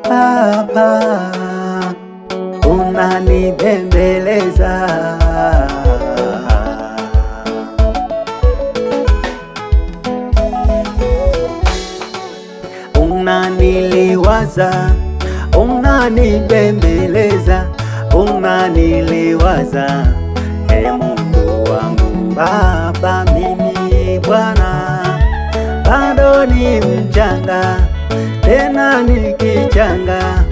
Baba, unanibembeleza, unaniliwaza, unanibembeleza, unaniliwaza. Ee Mungu wangu Baba, mimi Bwana bado ni mchanga, tena ni kichanga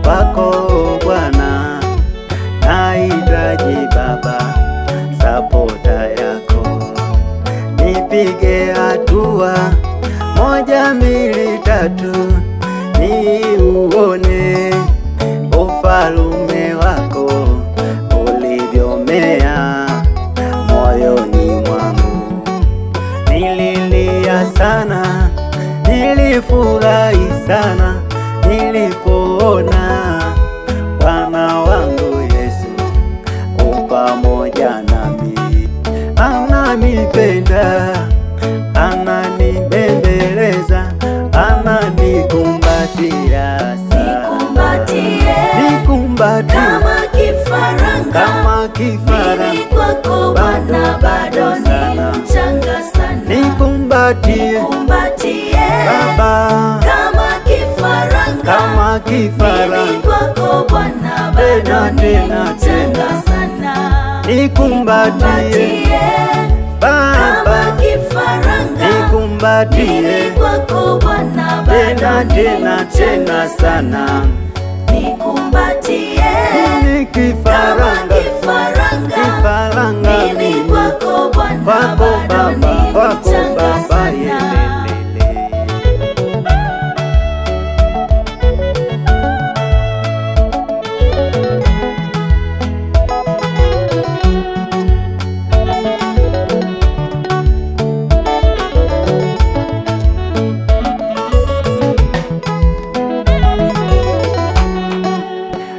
kwako Bwana. Nahitaji Baba sapota yako, nipige hatua moja mbili tatu, niuone ufalume wako ulivyomea moyoni mwangu. Nililia sana, nilifurahi sana nilipoona Bwana wangu Yesu upamoja nami. Ananipenda, ananibembeleza, ananikumbatia sana. Nikumbatie kama kifaranga, kama kifaranga. mimi kwako Bwana bado ni mchanga sana. Nikumbatie Baba kama kifaranga, kama kifaranga. mimi kwako Bwana bado ni mchanga sana. Nikumbatie Baba kama kifaranga, nikumbatie mimi kwako Bwana bado ni mchanga sana. Nikumbatie ni kifaranga, kifaranga mimi kwako Bwana kwako bado ni Baba, kwako mchanga Baba sana. yelelele.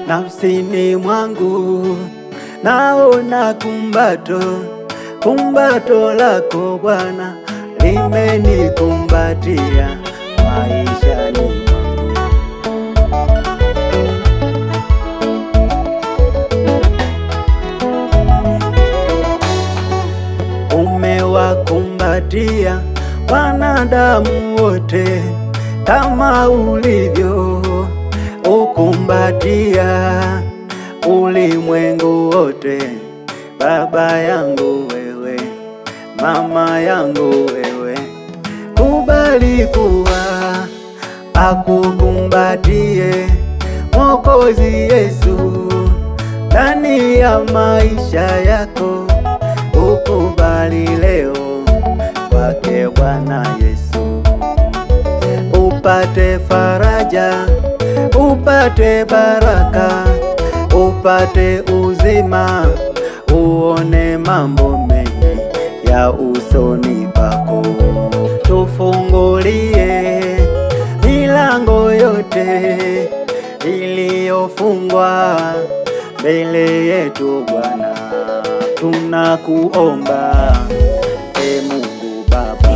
Nafsini mwangu naona kumbato lako Bwana limenikumbatia maishani mwangu. Umewakumbatia wanadamu wote kama ulivyo ukumbatia ulimwengu wote. Baba yangu wewe, mama yangu wewe, kubali kuwa akukumbatie Mwokozi Yesu ndani ya maisha yako. Ukubali leo kwake Bwana Yesu, upate faraja, upate baraka, upate uzima, uone mambo mengi ya usoni pako. Tufungulie milango yote iliyofungwa mbele yetu Bwana, tunakuomba e Mungu Baba.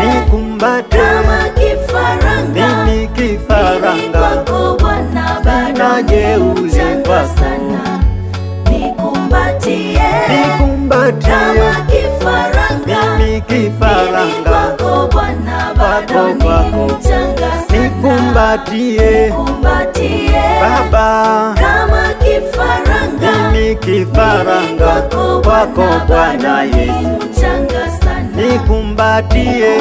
Nikumbatie kama kifaranga, mimi kifaranga, kwako Bwana bado ni mchanga sana. Nikumbatie kama kifaranga, mimi kifaranga, kwako Bwana bado ni mchanga sana. nikumbatie Baba kama kifaranga, mimi kifaranga, kwako Bwana Yesu mchanga sana. nikumbatie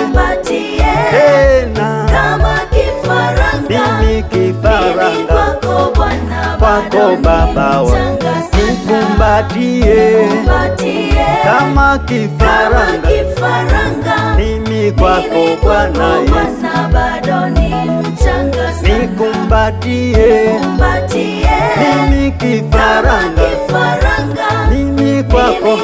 tena kama kifaranga, mimi kifaranga, kwako Bwana kwako Baba wa nikumbatie kama kifaranga, mimi kwako Bwana Yesu nikumbatie mimi kifaranga, mimi kwako